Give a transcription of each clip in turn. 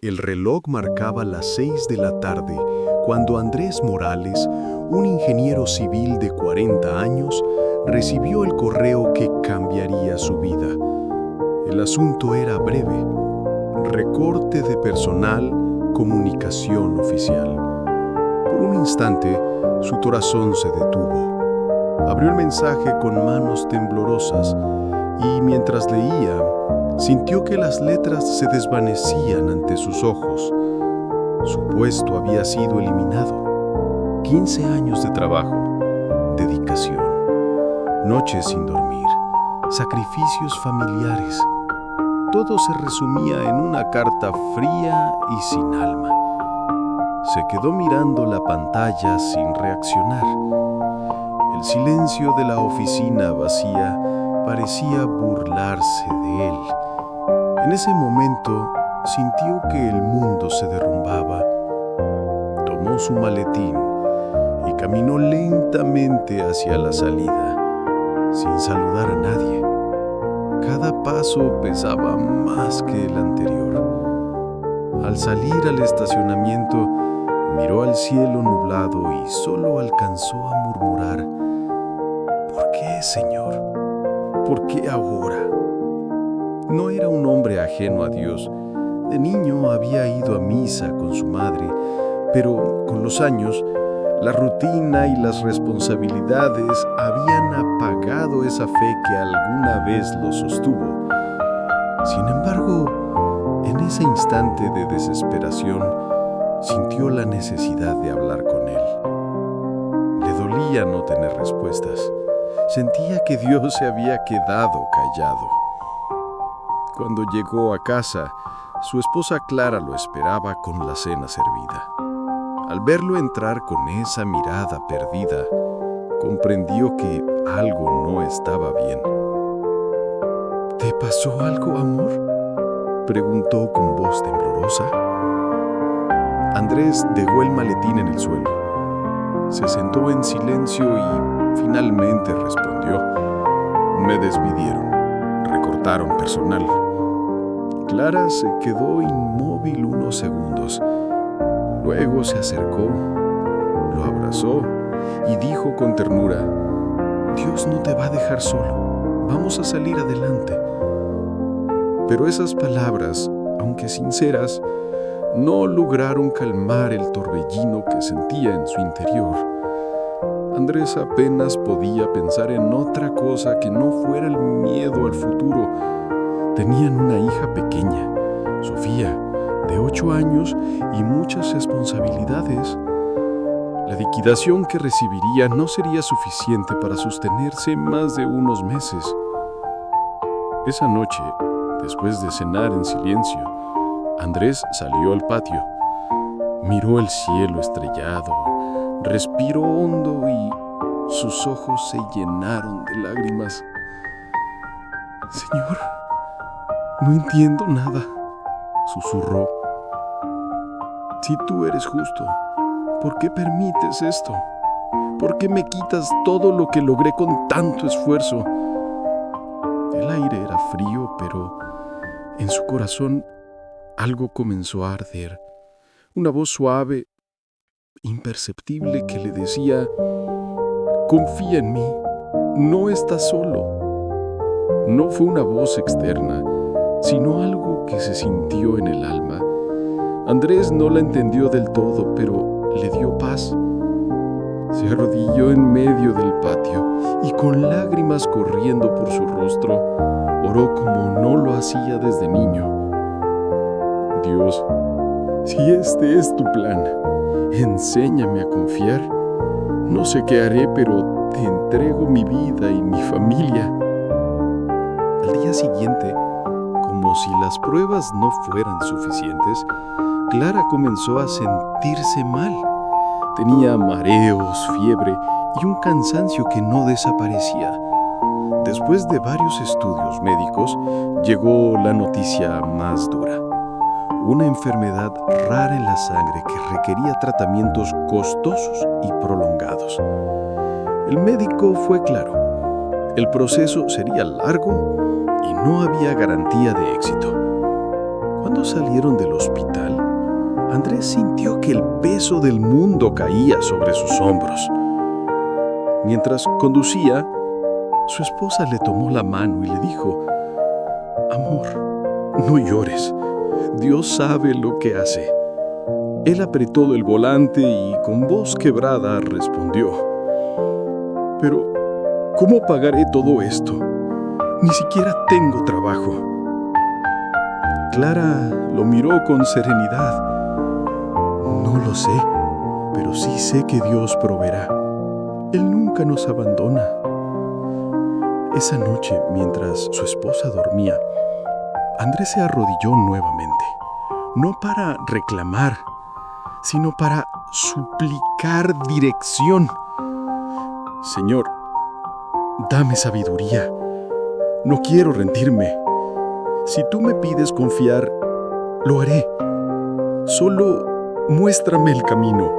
El reloj marcaba las 6 de la tarde cuando Andrés Morales, un ingeniero civil de 40 años, recibió el correo que cambiaría su vida. El asunto era breve: recorte de personal, comunicación oficial. Por un instante, su corazón se detuvo. Abrió el mensaje con manos temblorosas y mientras leía, sintió que las letras se desvanecían ante sus ojos. Su puesto había sido eliminado. 15 años de trabajo, dedicación, noches sin dormir, sacrificios familiares. Todo se resumía en una carta fría y sin alma. Se quedó mirando la pantalla sin reaccionar. El silencio de la oficina vacía parecía burlarse de él. En ese momento sintió que el mundo se derrumbaba. Tomó su maletín y caminó lentamente hacia la salida, sin saludar a nadie. Cada paso pesaba más que el anterior. Al salir al estacionamiento, miró al cielo nublado y solo alcanzó a murmurar: ¿por qué, Señor? ¿Por qué ahora? No era un hombre ajeno a Dios. De niño había ido a misa con su madre, pero con los años, la rutina y las responsabilidades habían apagado esa fe que alguna vez lo sostuvo. Sin embargo, en ese instante de desesperación, sintió la necesidad de hablar con él. Le dolía no tener respuestas. Sentía que Dios se había quedado callado. Cuando llegó a casa, su esposa Clara lo esperaba con la cena servida. Al verlo entrar con esa mirada perdida, comprendió que algo no estaba bien. ¿Te pasó algo, amor?, preguntó con voz temblorosa. Andrés dejó el maletín en el suelo. Se sentó en silencio y finalmente respondió: me despidieron, recortaron personal. Clara se quedó inmóvil unos segundos. Luego se acercó, lo abrazó y dijo con ternura: Dios no te va a dejar solo, vamos a salir adelante. Pero esas palabras, aunque sinceras, no lograron calmar el torbellino que sentía en su interior. Andrés apenas podía pensar en otra cosa que no fuera el miedo al futuro. Tenían una hija pequeña, Sofía, de 8 años y muchas responsabilidades. La liquidación que recibiría no sería suficiente para sostenerse más de unos meses. Esa noche, después de cenar en silencio, Andrés salió al patio. Miró el cielo estrellado, respiró hondo y sus ojos se llenaron de lágrimas. Señor, no entiendo nada, susurró. Si tú eres justo, ¿por qué permites esto? ¿Por qué me quitas todo lo que logré con tanto esfuerzo? El aire era frío, pero en su corazón algo comenzó a arder. Una voz suave, imperceptible, que le decía: confía en mí, no estás solo. No fue una voz externa, sino algo que se sintió en el alma. Andrés no la entendió del todo, pero le dio paz. Se arrodilló en medio del patio y con lágrimas corriendo por su rostro, oró como no lo hacía desde niño. Dios, si este es tu plan, enséñame a confiar. No sé qué haré, pero te entrego mi vida y mi familia. Al día siguiente, como si las pruebas no fueran suficientes, Clara comenzó a sentirse mal. Tenía mareos, fiebre y un cansancio que no desaparecía. Después de varios estudios médicos, llegó la noticia más dura: una enfermedad rara en la sangre que requería tratamientos costosos y prolongados. El médico fue claro: el proceso sería largo y no había garantía de éxito. Cuando salieron del hospital, Andrés sintió que el peso del mundo caía sobre sus hombros. Mientras conducía, su esposa le tomó la mano y le dijo: «Amor, no llores. Dios sabe lo que hace». Él apretó el volante y con voz quebrada respondió: «Pero, ¿cómo pagaré todo esto? Ni siquiera tengo trabajo». Clara lo miró con serenidad. «No lo sé, pero sí sé que Dios proveerá. Él nunca nos abandona». Esa noche, mientras su esposa dormía, Andrés se arrodilló nuevamente, no para reclamar, sino para suplicar dirección. «Señor, dame sabiduría. No quiero rendirme. Si tú me pides confiar, lo haré. Solo muéstrame el camino».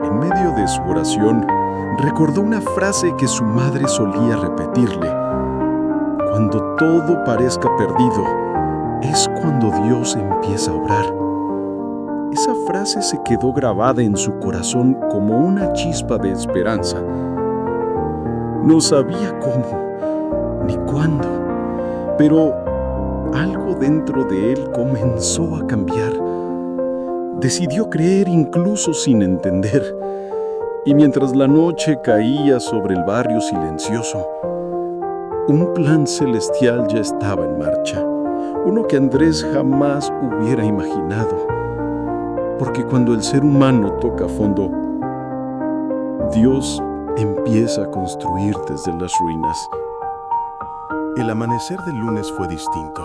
En medio de su oración, recordó una frase que su madre solía repetirle: «Cuando todo parezca perdido, es cuando Dios empieza a obrar». Esa frase se quedó grabada en su corazón como una chispa de esperanza. No sabía cómo ni cuándo, pero algo dentro de él comenzó a cambiar. Decidió creer incluso sin entender. Y mientras la noche caía sobre el barrio silencioso, un plan celestial ya estaba en marcha, uno que Andrés jamás hubiera imaginado. Porque cuando el ser humano toca fondo, Dios empieza a construir desde las ruinas. El amanecer del lunes fue distinto,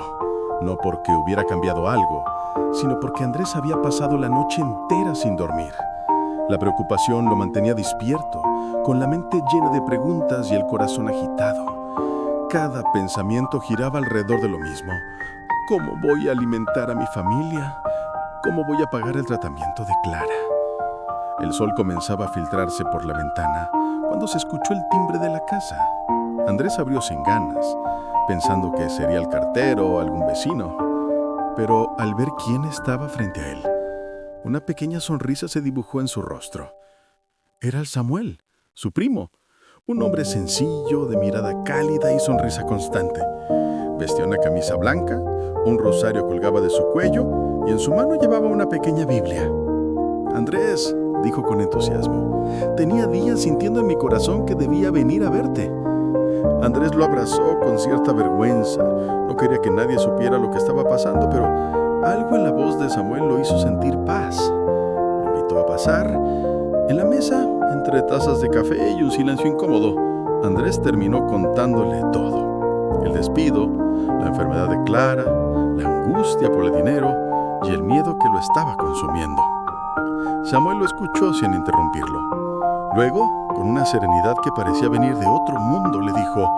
no porque hubiera cambiado algo, sino porque Andrés había pasado la noche entera sin dormir. La preocupación lo mantenía despierto, con la mente llena de preguntas y el corazón agitado. Cada pensamiento giraba alrededor de lo mismo. ¿Cómo voy a alimentar a mi familia? ¿Cómo voy a pagar el tratamiento de Clara? El sol comenzaba a filtrarse por la ventana cuando se escuchó el timbre de la casa. Andrés abrió sin ganas, pensando que sería el cartero o algún vecino. Pero al ver quién estaba frente a él, una pequeña sonrisa se dibujó en su rostro. Era el Samuel, su primo, un hombre sencillo, de mirada cálida y sonrisa constante. Vestía una camisa blanca, un rosario colgaba de su cuello y en su mano llevaba una pequeña Biblia. «Andrés», dijo con entusiasmo, «tenía días sintiendo en mi corazón que debía venir a verte». Andrés lo abrazó con cierta vergüenza. No quería que nadie supiera lo que estaba pasando, pero algo en la voz de Samuel lo hizo sentir paz. Lo invitó a pasar. En la mesa, entre tazas de café y un silencio incómodo, Andrés terminó contándole todo. El despido, la enfermedad de Clara, la angustia por el dinero y el miedo que lo estaba consumiendo. Samuel lo escuchó sin interrumpirlo. Luego, con una serenidad que parecía venir de otro mundo, le dijo: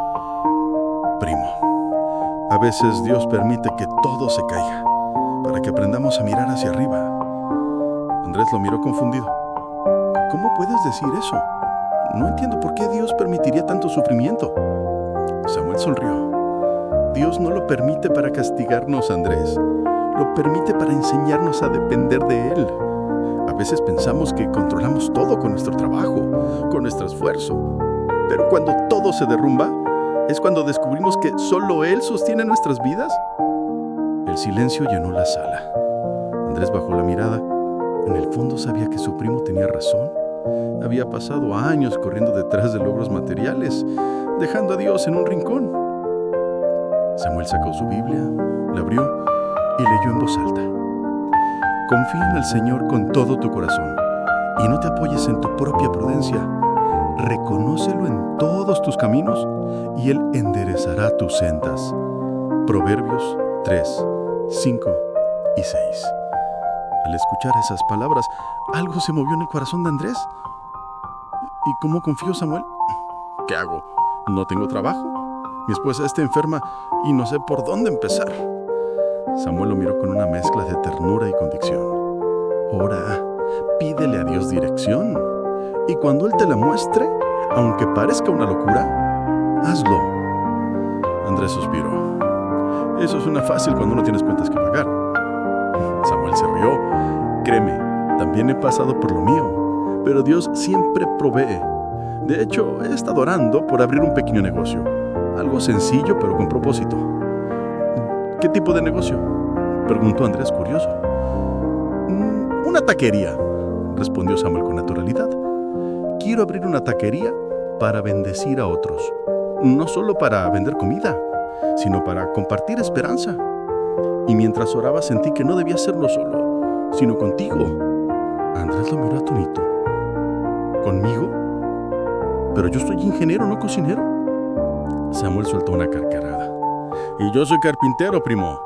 «Primo, a veces Dios permite que todo se caiga, para que aprendamos a mirar hacia arriba». Andrés lo miró confundido. «¿Cómo puedes decir eso? No entiendo por qué Dios permitiría tanto sufrimiento». Samuel sonrió. «Dios no lo permite para castigarnos, Andrés. Lo permite para enseñarnos a depender de Él. A veces pensamos que controlamos todo con nuestro trabajo, con nuestro esfuerzo. Pero cuando todo se derrumba, es cuando descubrimos que solo Él sostiene nuestras vidas». El silencio llenó la sala. Andrés bajó la mirada. En el fondo sabía que su primo tenía razón. Había pasado años corriendo detrás de logros materiales, dejando a Dios en un rincón. Samuel sacó su Biblia, la abrió y leyó en voz alta: «Confía en el Señor con todo tu corazón y no te apoyes en tu propia prudencia. Reconócelo en todos tus caminos y Él enderezará tus sendas». Proverbios 3, 5 y 6. Al escuchar esas palabras, algo se movió en el corazón de Andrés. ¿Y cómo confió Samuel? ¿Qué hago? ¿No tengo trabajo? Mi esposa está enferma y no sé por dónde empezar. Samuel lo miró con una mezcla de ternura y convicción. Ora, pídele a Dios dirección. Y cuando Él te la muestre, aunque parezca una locura, hazlo. Andrés suspiró. Eso suena fácil cuando no tienes cuentas que pagar. Samuel se rió. Créeme, también he pasado por lo mío, pero Dios siempre provee. De hecho, he estado orando por abrir un pequeño negocio. Algo sencillo, pero con propósito. ¿Qué tipo de negocio?, preguntó Andrés curioso. Una taquería, respondió Samuel con naturalidad. Quiero abrir una taquería para bendecir a otros. No solo para vender comida, sino para compartir esperanza. Y mientras oraba sentí que no debía hacerlo solo, sino contigo. Andrés lo miró atónito. ¿Conmigo? Pero yo soy ingeniero, no cocinero. Samuel soltó una carcajada. Y yo soy carpintero, primo.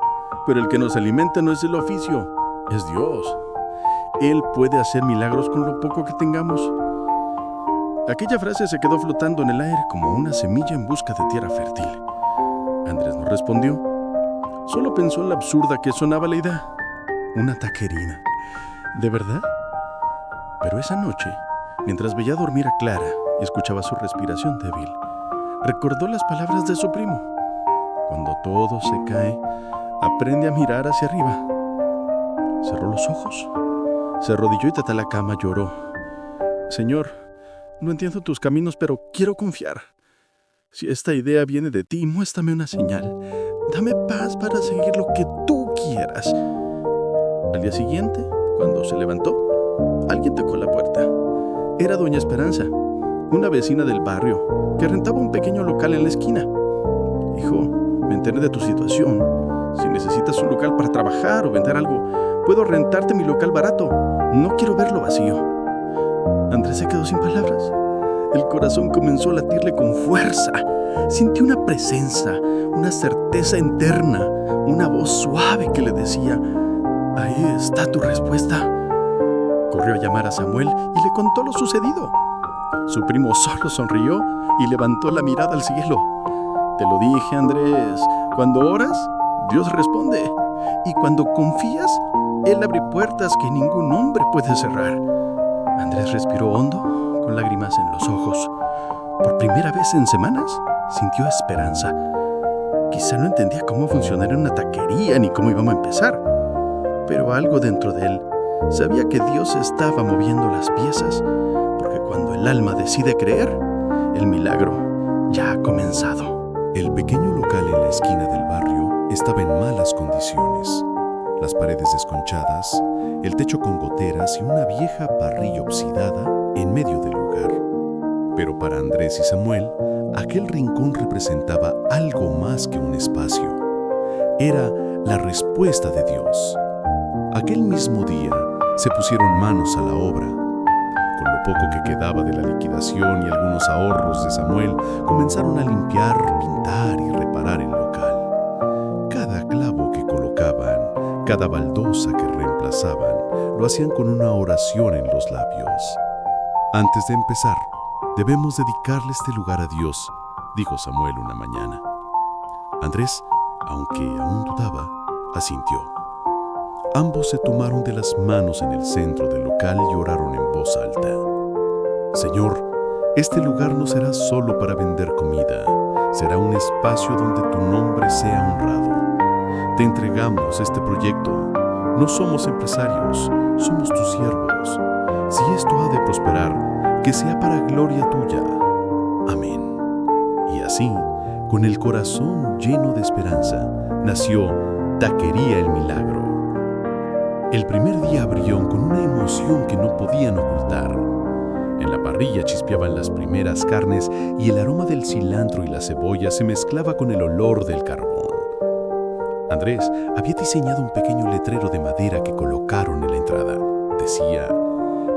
Pero el que nos alimenta no es el oficio, es Dios. Él puede hacer milagros con lo poco que tengamos. Aquella frase se quedó flotando en el aire como una semilla en busca de tierra fértil. Andrés no respondió. Solo pensó en la absurda que sonaba la idea. Una taquería. ¿De verdad? Pero esa noche, mientras veía dormir a Clara y escuchaba su respiración débil, recordó las palabras de su primo. Cuando todo se cae, aprende a mirar hacia arriba. Cerró los ojos, se arrodilló y tras la cama lloró. Señor, no entiendo tus caminos, pero quiero confiar. Si esta idea viene de ti, muéstrame una señal. Dame paz para seguir lo que tú quieras. Al día siguiente, cuando se levantó, alguien tocó la puerta. Era doña Esperanza, una vecina del barrio, que rentaba un pequeño local en la esquina. Hijo, me enteré de tu situación. Si necesitas un local para trabajar o vender algo, puedo rentarte mi local barato. No quiero verlo vacío. Andrés se quedó sin palabras. El corazón comenzó a latirle con fuerza. Sintió una presencia, una certeza interna, una voz suave que le decía: ahí está tu respuesta. Corrió a llamar a Samuel y le contó lo sucedido. Su primo solo sonrió y levantó la mirada al cielo. Te lo dije, Andrés, cuando oras, Dios responde. Y cuando confías, Él abre puertas que ningún hombre puede cerrar. Andrés respiró hondo, con lágrimas en los ojos. Por primera vez en semanas, sintió esperanza. Quizá no entendía cómo funcionaría una taquería ni cómo íbamos a empezar, pero algo dentro de él sabía que Dios estaba moviendo las piezas, porque cuando el alma decide creer, el milagro ya ha comenzado. El pequeño local en la esquina del barrio estaba en malas condiciones. Las paredes desconchadas, el techo con goteras y una vieja parrilla oxidada en medio del lugar. Pero para Andrés y Samuel, aquel rincón representaba algo más que un espacio. Era la respuesta de Dios. Aquel mismo día se pusieron manos a la obra. Con lo poco que quedaba de la liquidación y algunos ahorros de Samuel, comenzaron a limpiar, pintar y reparar el local. Cada clavo que colocaban, cada baldosa que reemplazaban, lo hacían con una oración en los labios. Antes de empezar, debemos dedicarle este lugar a Dios, dijo Samuel una mañana. Andrés, aunque aún dudaba, asintió. Ambos se tomaron de las manos en el centro del local y oraron en voz alta. Señor, este lugar no será solo para vender comida, será un espacio donde tu nombre sea honrado. Te entregamos este proyecto. No somos empresarios, somos tus siervos. Si esto ha de prosperar, que sea para gloria tuya. Amén. Y así, con el corazón lleno de esperanza, nació Taquería El Milagro. El primer día abrieron con una emoción que no podían ocultar. En la parrilla chispeaban las primeras carnes y el aroma del cilantro y la cebolla se mezclaba con el olor del carbón. Andrés había diseñado un pequeño letrero de madera que colocaron en la entrada. Decía: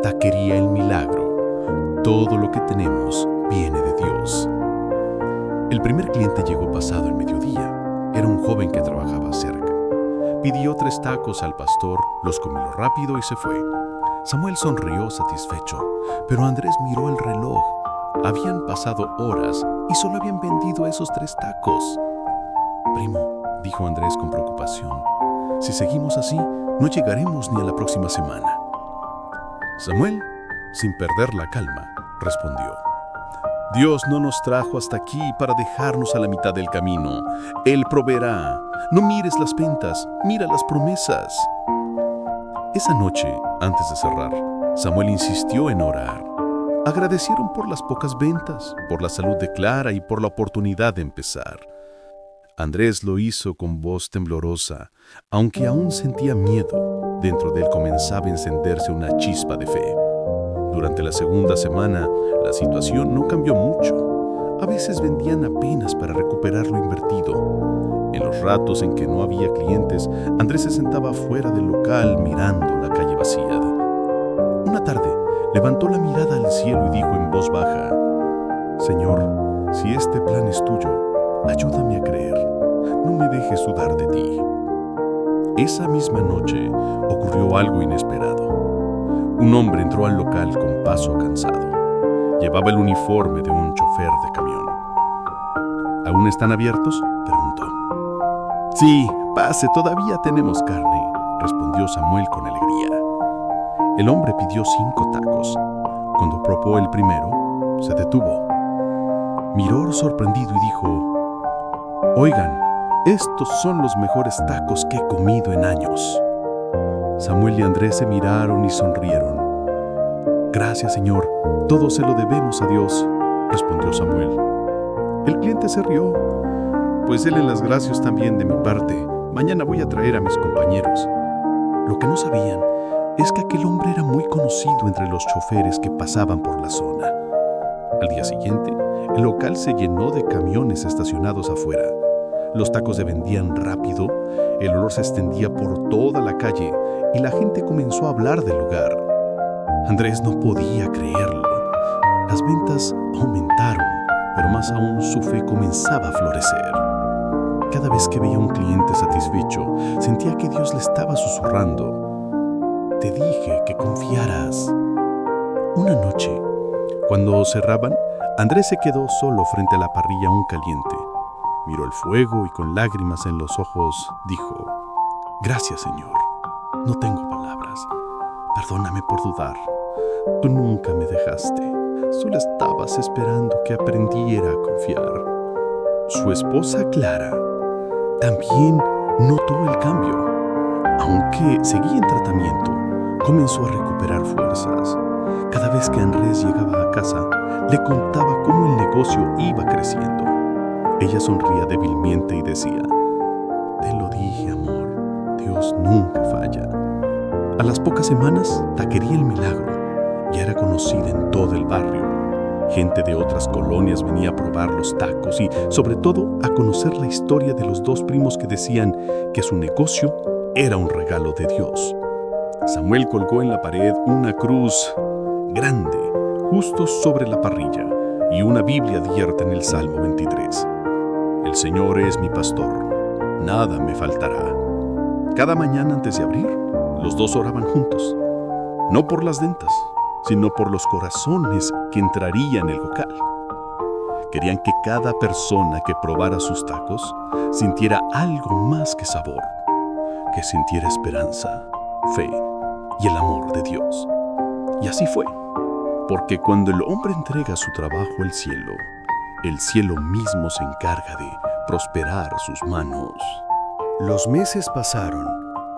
Taquería El Milagro. Todo lo que tenemos viene de Dios. El primer cliente llegó pasado el mediodía. Era un joven que trabajaba cerca. Pidió 3 tacos al pastor, los comió rápido y se fue. Samuel sonrió satisfecho, pero Andrés miró el reloj. Habían pasado horas y solo habían vendido esos 3 tacos. Primo, dijo Andrés con preocupación, si seguimos así, no llegaremos ni a la próxima semana. Samuel, sin perder la calma, respondió: Dios no nos trajo hasta aquí para dejarnos a la mitad del camino. Él proveerá. No mires las ventas, mira las promesas. Esa noche, Antes de cerrar, Samuel insistió en orar. Agradecieron por las pocas ventas, por la salud de Clara y por la oportunidad de empezar. Andrés lo hizo con voz temblorosa, aunque aún sentía miedo. Dentro de él comenzaba a encenderse una chispa de fe. Durante la segunda semana, la situación no cambió mucho. A veces vendían apenas para recuperar lo invertido. En los ratos en que no había clientes, Andrés se sentaba fuera del local mirando la calle vacía. Una tarde, levantó la mirada al cielo y dijo en voz baja: Señor, si este plan es tuyo, ayúdame a creer. No me dejes dudar de ti. Esa misma noche ocurrió algo inesperado. Un hombre entró al local con paso cansado. Llevaba el uniforme de un chofer de camión. ¿Aún están abiertos?, preguntó. Sí, pase, todavía tenemos carne, respondió Samuel con alegría. El hombre pidió 5 tacos. Cuando probó el primero, se detuvo. Miró sorprendido y dijo: Oigan, estos son los mejores tacos que he comido en años. Samuel y Andrés se miraron y sonrieron. Gracias, Señor, todo se lo debemos a Dios, respondió Samuel. El cliente se rió. Pues denle las gracias también de mi parte. Mañana voy a traer a mis compañeros. Lo que no sabían es que aquel hombre era muy conocido entre los choferes que pasaban por la zona. Al día siguiente, el local se llenó de camiones estacionados afuera. Los tacos se vendían rápido, el olor se extendía por toda la calle y la gente comenzó a hablar del lugar. Andrés no podía creerlo. Las ventas aumentaron, pero más aún su fe comenzaba a florecer. Cada vez que veía a un cliente satisfecho, sentía que Dios le estaba susurrando: Te dije que confiaras. Una noche, cuando cerraban, Andrés se quedó solo frente a la parrilla aún caliente. Miró el fuego y con lágrimas en los ojos dijo: Gracias, Señor. No tengo palabras. Perdóname por dudar. Tú nunca me dejaste. Solo estabas esperando que aprendiera a confiar. Su esposa Clara también notó el cambio. Aunque seguía en tratamiento, comenzó a recuperar fuerzas. Cada vez que Andrés llegaba a casa, le contaba cómo el negocio iba creciendo. Ella sonría débilmente y decía: Te lo dije, amor, Dios nunca falla. A las pocas semanas, Taquería El Milagro ya era conocida en todo el barrio. Gente de otras colonias venía a probar los tacos y, sobre todo, a conocer la historia de los 2 primos que decían que su negocio era un regalo de Dios. Samuel colgó en la pared una cruz grande, justo sobre la parrilla, y una Biblia abierta en el Salmo 23. El Señor es mi pastor, nada me faltará. Cada mañana antes de abrir, los 2 oraban juntos, no por las ventas, sino por los corazones que entrarían en el local. Querían que cada persona que probara sus tacos sintiera algo más que sabor, que sintiera esperanza, fe y el amor de Dios. Y así fue, porque cuando el hombre entrega su trabajo al cielo, el cielo mismo se encarga de prosperar sus manos. Los meses pasaron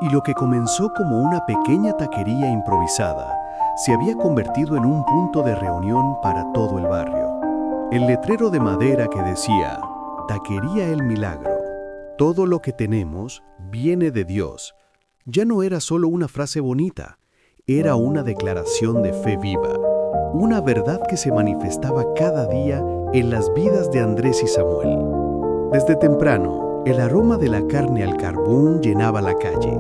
y lo que comenzó como una pequeña taquería improvisada se había convertido en un punto de reunión para todo el barrio. El letrero de madera que decía: Taquería El Milagro, todo lo que tenemos viene de Dios, ya no era solo una frase bonita, era una declaración de fe viva, una verdad que se manifestaba cada día en las vidas de Andrés y Samuel. Desde temprano, el aroma de la carne al carbón llenaba la calle.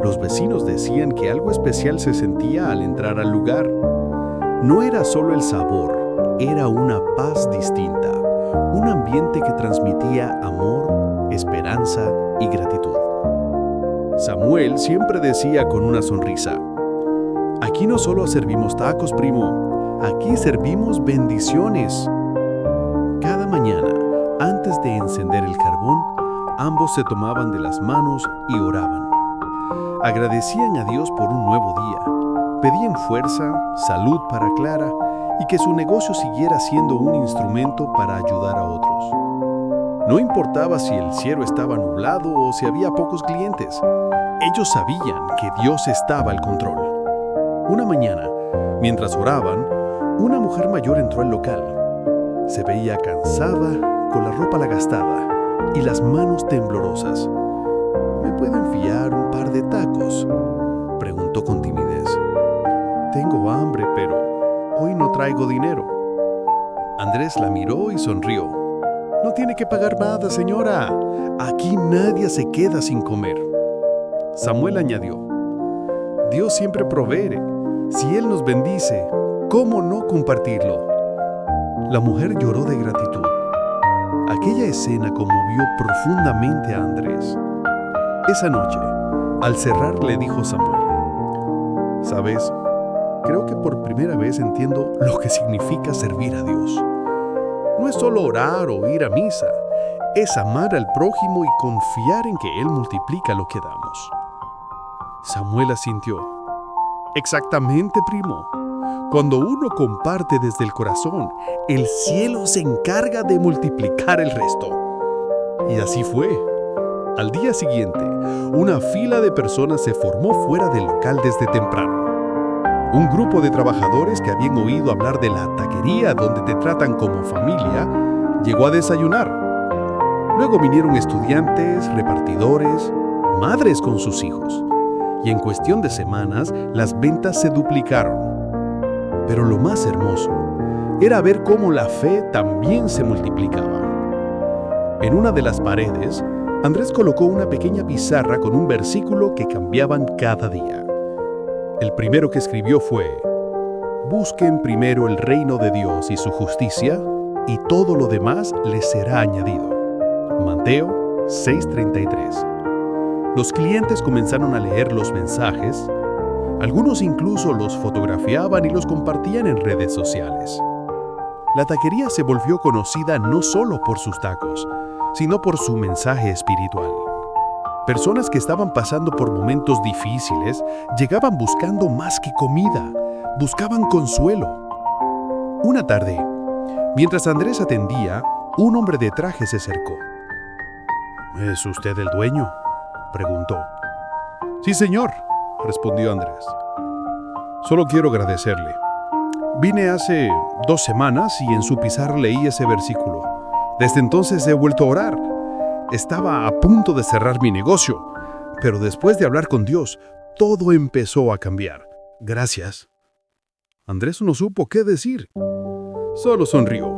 Los vecinos decían que algo especial se sentía al entrar al lugar. No era solo el sabor, era una paz distinta, un ambiente que transmitía amor, esperanza y gratitud. Samuel siempre decía con una sonrisa: Aquí no solo servimos tacos, primo, aquí servimos bendiciones. Cada mañana, antes de encender el carbón, ambos se tomaban de las manos y oraban. Agradecían a Dios por un nuevo día, pedían fuerza, salud para Clara y que su negocio siguiera siendo un instrumento para ayudar a otros. No importaba si el cielo estaba nublado o si había pocos clientes, ellos sabían que Dios estaba al control. Una mañana, mientras oraban, una mujer mayor entró al local. Se veía cansada, con la ropa gastada y las manos temblorosas. ¿Me pueden fiar un par de tacos?, preguntó con timidez. Tengo hambre, pero hoy no traigo dinero. Andrés la miró y sonrió. No tiene que pagar nada, señora. Aquí nadie se queda sin comer. Samuel añadió: Dios siempre provee. Si Él nos bendice, ¿cómo no compartirlo? La mujer lloró de gratitud. Aquella escena conmovió profundamente a Andrés. Esa noche, al cerrar, le dijo Samuel: ¿Sabes? Creo que por primera vez entiendo lo que significa servir a Dios. No es solo orar o ir a misa, es amar al prójimo y confiar en que Él multiplica lo que damos. Samuel asintió. Exactamente, primo. Cuando uno comparte desde el corazón, el cielo se encarga de multiplicar el resto. Y así fue. Al día siguiente, una fila de personas se formó fuera del local desde temprano. Un grupo de trabajadores que habían oído hablar de la taquería donde te tratan como familia, llegó a desayunar. Luego vinieron estudiantes, repartidores, madres con sus hijos. Y en cuestión de semanas, las ventas se duplicaron. Pero lo más hermoso era ver cómo la fe también se multiplicaba. En una de las paredes, Andrés colocó una pequeña pizarra con un versículo que cambiaban cada día. El primero que escribió fue: busquen primero el reino de Dios y su justicia, y todo lo demás les será añadido. Mateo 6:33. Los clientes comenzaron a leer los mensajes. Algunos incluso los fotografiaban y los compartían en redes sociales. La taquería se volvió conocida no solo por sus tacos, sino por su mensaje espiritual. Personas que estaban pasando por momentos difíciles llegaban buscando más que comida, buscaban consuelo. Una tarde, mientras Andrés atendía, un hombre de traje se acercó. ¿Es usted el dueño?, preguntó. Sí, señor, respondió Andrés. Solo quiero agradecerle. Vine hace 2 semanas y en su pizarra leí ese versículo. Desde entonces he vuelto a orar. Estaba a punto de cerrar mi negocio, pero después de hablar con Dios, todo empezó a cambiar. Gracias. Andrés no supo qué decir. Solo sonrió,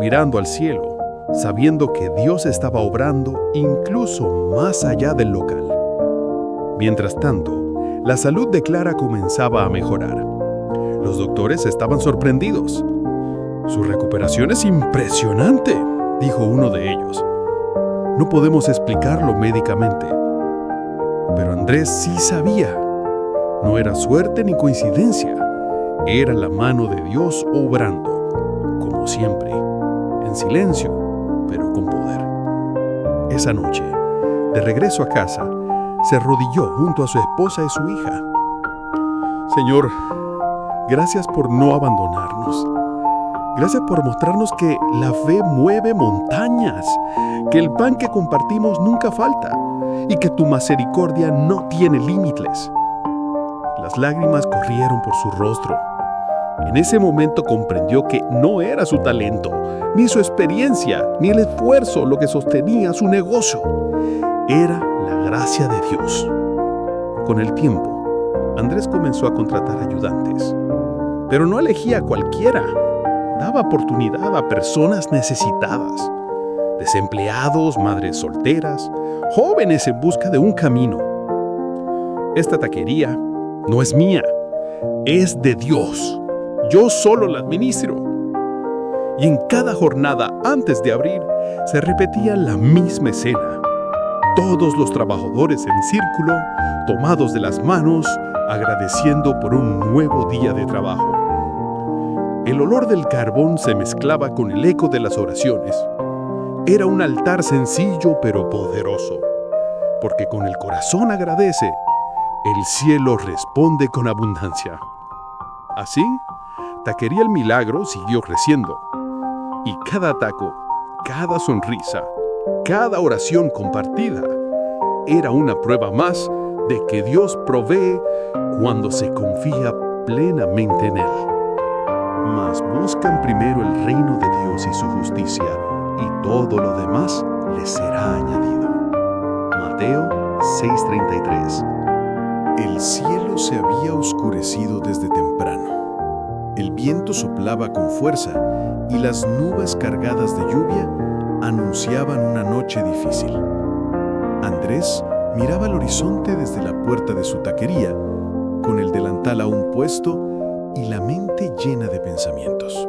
mirando al cielo, sabiendo que Dios estaba obrando incluso más allá del local. Mientras tanto, la salud de Clara comenzaba a mejorar. Los doctores estaban sorprendidos. Su recuperación es impresionante, dijo uno de ellos. No podemos explicarlo médicamente. Pero Andrés sí sabía. No era suerte ni coincidencia. Era la mano de Dios obrando, como siempre, en silencio, pero con poder. Esa noche, de regreso a casa, se arrodilló junto a su esposa y su hija. Señor, gracias por no abandonarnos. Gracias por mostrarnos que la fe mueve montañas, que el pan que compartimos nunca falta y que tu misericordia no tiene límites. Las lágrimas corrieron por su rostro. En ese momento comprendió que no era su talento, ni su experiencia, ni el esfuerzo lo que sostenía su negocio. Era la gracia de Dios. Con el tiempo, Andrés comenzó a contratar ayudantes, pero no elegía a cualquiera. Daba oportunidad a personas necesitadas, desempleados, madres solteras, jóvenes en busca de un camino. Esta taquería no es mía, es de Dios. Yo solo la administro. Y en cada jornada antes de abrir, se repetía la misma escena. Todos los trabajadores en círculo, tomados de las manos, agradeciendo por un nuevo día de trabajo. El olor del carbón se mezclaba con el eco de las oraciones. Era un altar sencillo pero poderoso, porque con el corazón agradece, el cielo responde con abundancia. Así, Taquería El Milagro siguió creciendo, y cada taco, cada sonrisa, cada oración compartida era una prueba más de que Dios provee cuando se confía plenamente en Él. Mas buscan primero el reino de Dios y su justicia, y todo lo demás les será añadido. Mateo 6:33. El cielo se había oscurecido desde temprano. El viento soplaba con fuerza y las nubes cargadas de lluvia anunciaban una noche difícil. Andrés miraba al horizonte desde la puerta de su taquería, con el delantal aún puesto y la mente llena de pensamientos.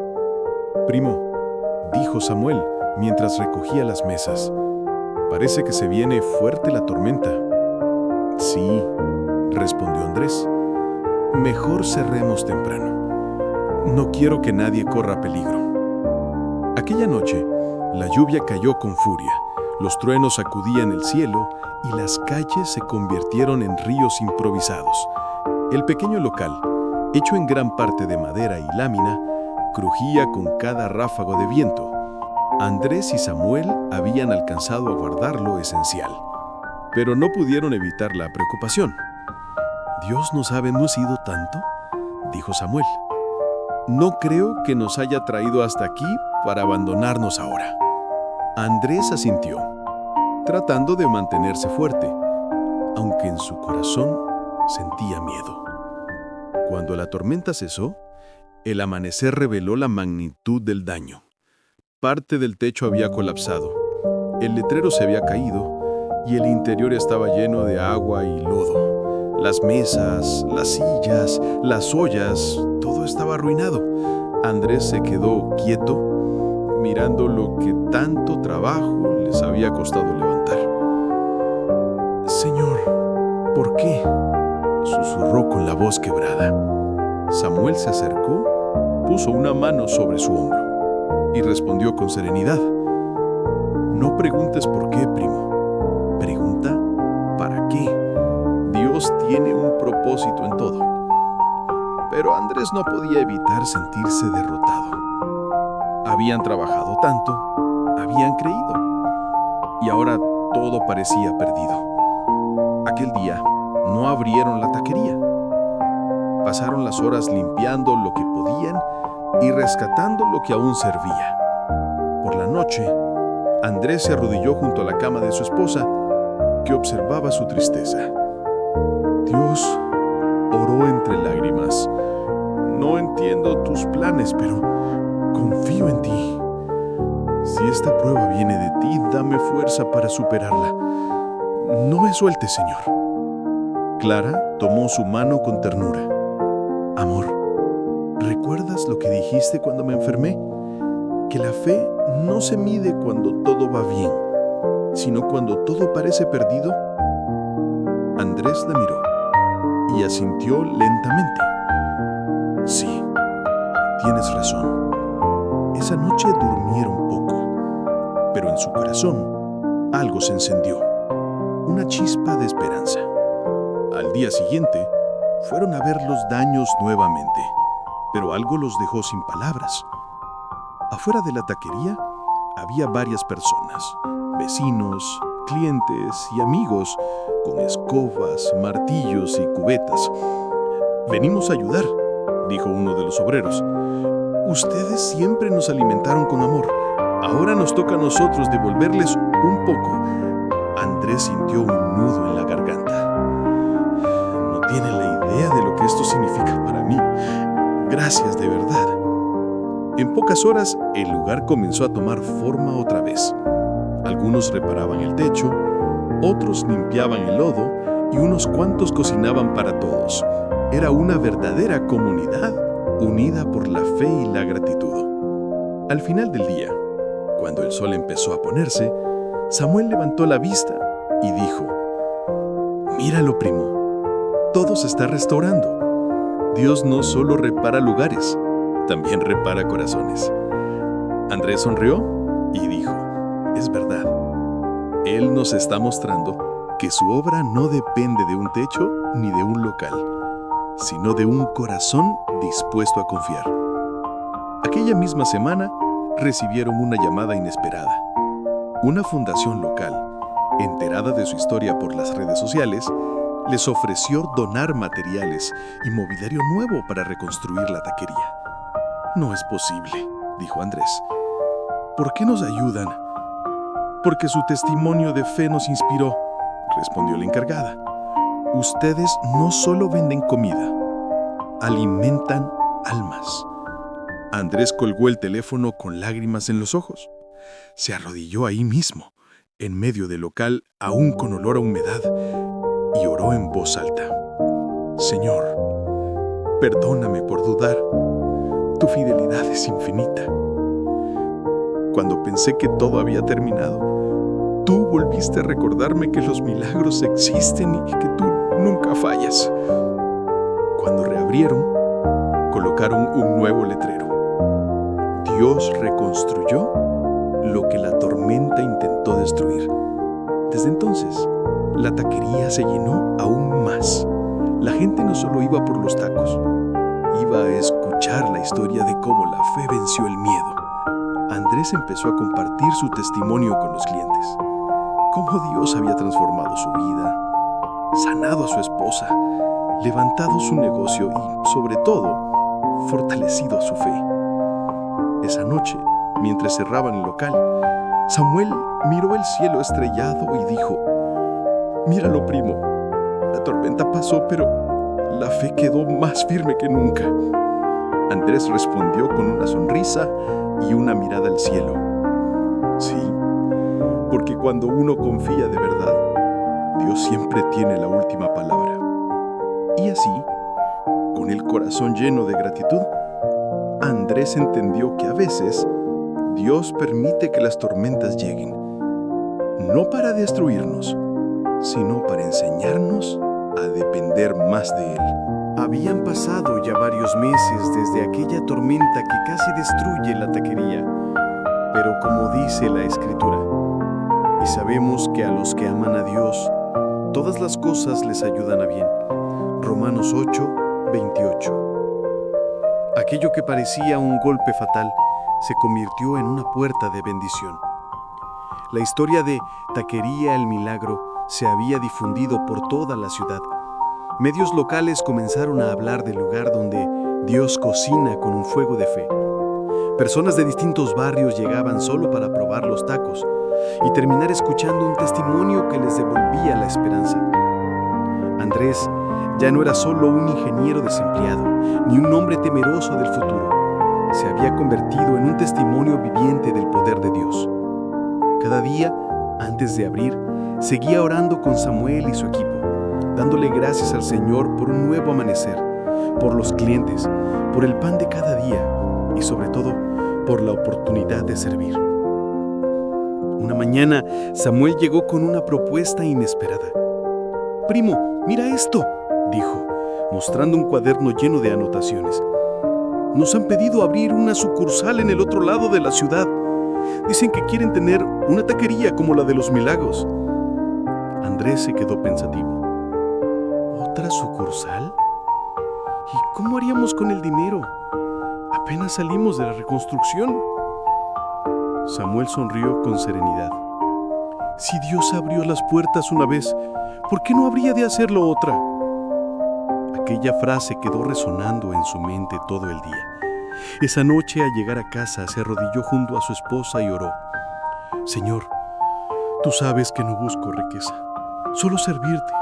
«Primo», dijo Samuel mientras recogía las mesas, «parece que se viene fuerte la tormenta». «Sí», respondió Andrés, «mejor cerremos temprano. No quiero que nadie corra peligro». Aquella noche, la lluvia cayó con furia, los truenos sacudían el cielo y las calles se convirtieron en ríos improvisados. El pequeño local, hecho en gran parte de madera y lámina, crujía con cada ráfago de viento. Andrés y Samuel habían alcanzado a guardar lo esencial, pero no pudieron evitar la preocupación. «¿Dios nos ha bendecido tanto?», dijo Samuel. «No creo que nos haya traído hasta aquí para abandonarnos ahora». Andrés asintió, tratando de mantenerse fuerte, aunque en su corazón sentía miedo. Cuando la tormenta cesó, el amanecer reveló la magnitud del daño. Parte del techo había colapsado, el letrero se había caído y el interior estaba lleno de agua y lodo. Las mesas, las sillas, las ollas, todo estaba arruinado. Andrés se quedó quieto, mirando lo que tanto trabajo les había costado levantar. «Señor, ¿por qué?», susurró con la voz quebrada. Samuel se acercó, puso una mano sobre su hombro y respondió con serenidad: «No preguntes por qué, primo. Pregunta para qué. Dios tiene un propósito en todo». Pero Andrés no podía evitar sentirse derrotado. Habían trabajado tanto, habían creído, y ahora todo parecía perdido. Aquel día no abrieron la taquería. Pasaron las horas limpiando lo que podían y rescatando lo que aún servía. Por la noche, Andrés se arrodilló junto a la cama de su esposa, que observaba su tristeza. «Dios», oró entre lágrimas, «no entiendo tus planes, pero confío en ti. Si esta prueba viene de ti, dame fuerza para superarla. No me sueltes, Señor». Clara tomó su mano con ternura. «Amor, ¿recuerdas lo que dijiste cuando me enfermé? Que la fe no se mide cuando todo va bien, sino cuando todo parece perdido». Andrés la miró y asintió lentamente. «Sí, tienes razón». Esa noche durmieron poco, pero en su corazón algo se encendió, una chispa de esperanza. Al día siguiente, fueron a ver los daños nuevamente, pero algo los dejó sin palabras. Afuera de la taquería había varias personas, vecinos, clientes y amigos, con escobas, martillos y cubetas. «Venimos a ayudar», dijo uno de los obreros. «Ustedes siempre nos alimentaron con amor. Ahora nos toca a nosotros devolverles un poco». Andrés sintió un nudo en la garganta. «No tienen la idea de lo que esto significa para mí. Gracias de verdad». En pocas horas, el lugar comenzó a tomar forma otra vez. Algunos reparaban el techo, otros limpiaban el lodo y unos cuantos cocinaban para todos. Era una verdadera comunidad unida por la fe y la gratitud. Al final del día, cuando el sol empezó a ponerse, Samuel levantó la vista y dijo: «Míralo, primo, todo se está restaurando. Dios no solo repara lugares, también repara corazones». Andrés sonrió y dijo: «Es verdad. Él nos está mostrando que su obra no depende de un techo ni de un local, sino de un corazón dispuesto a confiar». Aquella misma semana recibieron una llamada inesperada. Una fundación local, enterada de su historia por las redes sociales, les ofreció donar materiales y mobiliario nuevo para reconstruir la taquería. «No es posible», dijo Andrés. «¿Por qué nos ayudan?» «Porque su testimonio de fe nos inspiró», respondió la encargada. «Ustedes no solo venden comida, alimentan almas». Andrés colgó el teléfono con lágrimas en los ojos. Se arrodilló ahí mismo, en medio del local, aún con olor a humedad, y oró en voz alta. «Señor, perdóname por dudar. Tu fidelidad es infinita. Cuando pensé que todo había terminado, tú volviste a recordarme que los milagros existen y que tú nunca fallas». Cuando reabrieron, colocaron un nuevo letrero. Dios reconstruyó lo que la tormenta intentó destruir. Desde entonces, la taquería se llenó aún más. La gente no solo iba por los tacos, iba a escuchar la historia de cómo la fe venció el miedo. Andrés empezó a compartir su testimonio con los clientes. Cómo Dios había transformado su vida, sanado a su esposa, levantado su negocio y, sobre todo, fortalecido a su fe. Esa noche, mientras cerraban el local, Samuel miró el cielo estrellado y dijo: «Míralo, primo. La tormenta pasó, pero la fe quedó más firme que nunca». Andrés respondió con una sonrisa y una mirada al cielo. «Sí, porque cuando uno confía de verdad, Dios siempre tiene la última palabra». Y así, con el corazón lleno de gratitud, Andrés entendió que a veces Dios permite que las tormentas lleguen, no para destruirnos, sino para enseñarnos a depender más de Él. Habían pasado ya varios meses desde aquella tormenta que casi destruye la taquería, pero como dice la Escritura, y sabemos que a los que aman a Dios, todas las cosas les ayudan a bien. Romanos 8:28. Aquello que parecía un golpe fatal se convirtió en una puerta de bendición. La historia de Taquería El Milagro se había difundido por toda la ciudad. Medios locales comenzaron a hablar del lugar donde Dios cocina con un fuego de fe. Personas de distintos barrios llegaban solo para probar los tacos y terminar escuchando un testimonio que les devolvía la esperanza. Andrés ya no era solo un ingeniero desempleado, ni un hombre temeroso del futuro. Se había convertido en un testimonio viviente del poder de Dios. Cada día, antes de abrir, seguía orando con Samuel y su equipo, dándole gracias al Señor por un nuevo amanecer, por los clientes, por el pan de cada día y sobre todo por la oportunidad de servir. Una mañana, Samuel llegó con una propuesta inesperada. «Primo, mira esto», dijo, mostrando un cuaderno lleno de anotaciones. «Nos han pedido abrir una sucursal en el otro lado de la ciudad. Dicen que quieren tener una taquería como la de los Milagros». Andrés se quedó pensativo. ¿Otra sucursal? ¿Y cómo haríamos con el dinero? Apenas salimos de la reconstrucción. Samuel sonrió con serenidad. Si Dios abrió las puertas una vez, ¿por qué no habría de hacerlo otra? Aquella frase quedó resonando en su mente todo el día. Esa noche, al llegar a casa, se arrodilló junto a su esposa y oró. «Señor, tú sabes que no busco riqueza, solo servirte.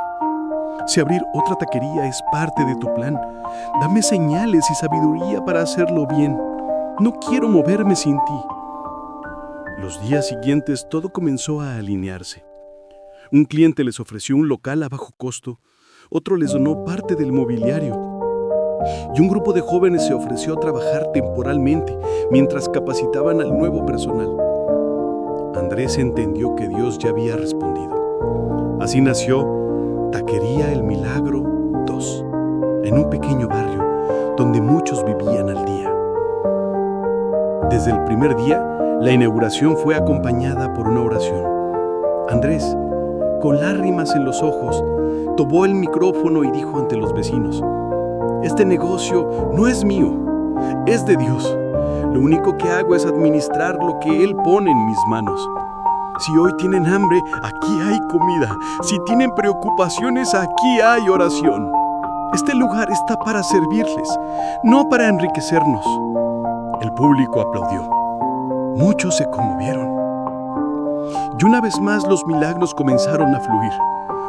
Si abrir otra taquería es parte de tu plan, dame señales y sabiduría para hacerlo bien. No quiero moverme sin ti». Los días siguientes todo comenzó a alinearse. Un cliente les ofreció un local a bajo costo, otro les donó parte del mobiliario y un grupo de jóvenes se ofreció a trabajar temporalmente mientras capacitaban al nuevo personal. Andrés entendió que Dios ya había respondido. Así nació Taquería El Milagro 2, en un pequeño barrio donde muchos vivían al día. Desde el primer día, la inauguración fue acompañada por una oración. Andrés, con lágrimas en los ojos, tomó el micrófono y dijo ante los vecinos: «Este negocio no es mío, es de Dios. Lo único que hago es administrar lo que Él pone en mis manos». Si hoy tienen hambre, aquí hay comida. Si tienen preocupaciones, aquí hay oración. Este lugar está para servirles, no para enriquecernos. El público aplaudió. Muchos se conmovieron. Y una vez más los milagros comenzaron a fluir.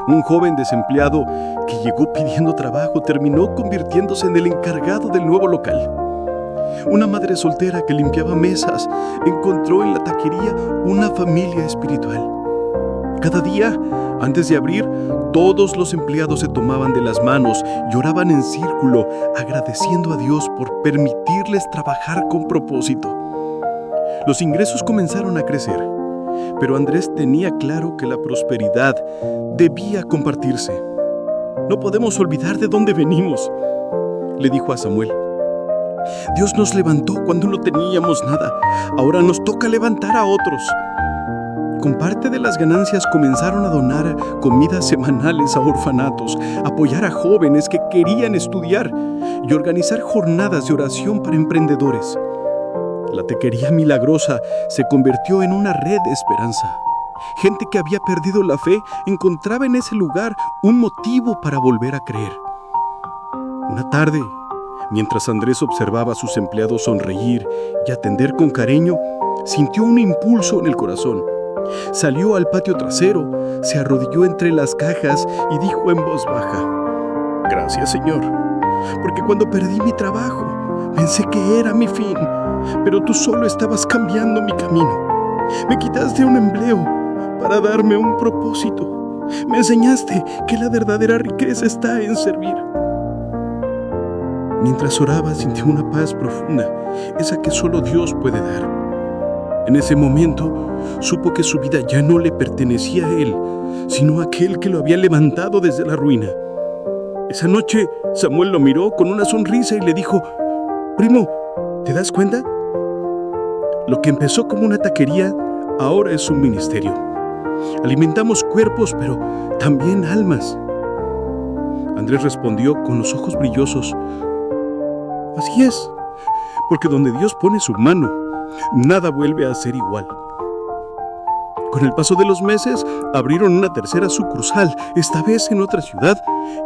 Un joven desempleado que llegó pidiendo trabajo terminó convirtiéndose en el encargado del nuevo local. Una madre soltera que limpiaba mesas encontró en la taquería una familia espiritual. Cada día, antes de abrir, todos los empleados se tomaban de las manos y oraban en círculo, agradeciendo a Dios por permitirles trabajar con propósito. Los ingresos comenzaron a crecer, pero Andrés tenía claro que la prosperidad debía compartirse. No podemos olvidar de dónde venimos, le dijo a Samuel. Dios nos levantó cuando no teníamos nada. Ahora nos toca levantar a otros. Con parte de las ganancias comenzaron a donar comidas semanales a orfanatos, apoyar a jóvenes que querían estudiar y organizar jornadas de oración para emprendedores. La taquería milagrosa se convirtió en una red de esperanza. Gente que había perdido la fe encontraba en ese lugar un motivo para volver a creer. Una tarde, mientras Andrés observaba a sus empleados sonreír y atender con cariño, sintió un impulso en el corazón. Salió al patio trasero, se arrodilló entre las cajas y dijo en voz baja: «Gracias, Señor, porque cuando perdí mi trabajo, pensé que era mi fin, pero tú solo estabas cambiando mi camino. Me quitaste un empleo para darme un propósito. Me enseñaste que la verdadera riqueza está en servir». Mientras oraba, sintió una paz profunda, esa que solo Dios puede dar. En ese momento, supo que su vida ya no le pertenecía a él, sino a aquel que lo había levantado desde la ruina. Esa noche, Samuel lo miró con una sonrisa y le dijo: «Primo, ¿te das cuenta? Lo que empezó como una taquería, ahora es un ministerio. Alimentamos cuerpos, pero también almas». Andrés respondió con los ojos brillosos: «Así es, porque donde Dios pone su mano, nada vuelve a ser igual». Con el paso de los meses, abrieron una tercera sucursal, esta vez en otra ciudad,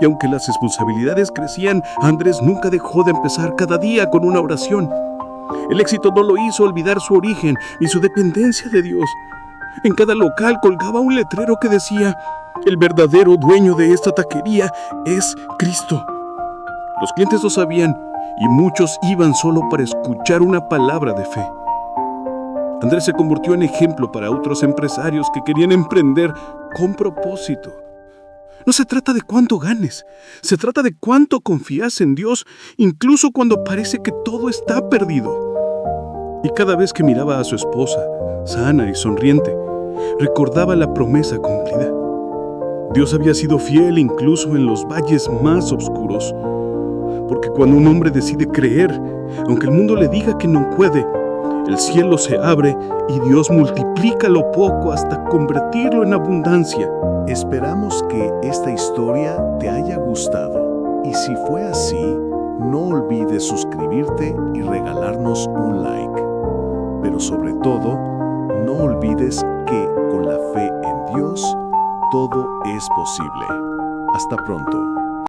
y aunque las responsabilidades crecían, Andrés nunca dejó de empezar cada día con una oración. El éxito no lo hizo olvidar su origen y su dependencia de Dios. En cada local colgaba un letrero que decía: «El verdadero dueño de esta taquería es Cristo». Los clientes lo sabían y muchos iban solo para escuchar una palabra de fe. Andrés se convirtió en ejemplo para otros empresarios que querían emprender con propósito. No se trata de cuánto ganes, se trata de cuánto confías en Dios, incluso cuando parece que todo está perdido. Y cada vez que miraba a su esposa, sana y sonriente, recordaba la promesa cumplida. Dios había sido fiel incluso en los valles más oscuros. Porque cuando un hombre decide creer, aunque el mundo le diga que no puede, el cielo se abre y Dios multiplica lo poco hasta convertirlo en abundancia. Esperamos que esta historia te haya gustado. Y si fue así, no olvides suscribirte y regalarnos un like. Pero sobre todo, no olvides que con la fe en Dios, todo es posible. Hasta pronto.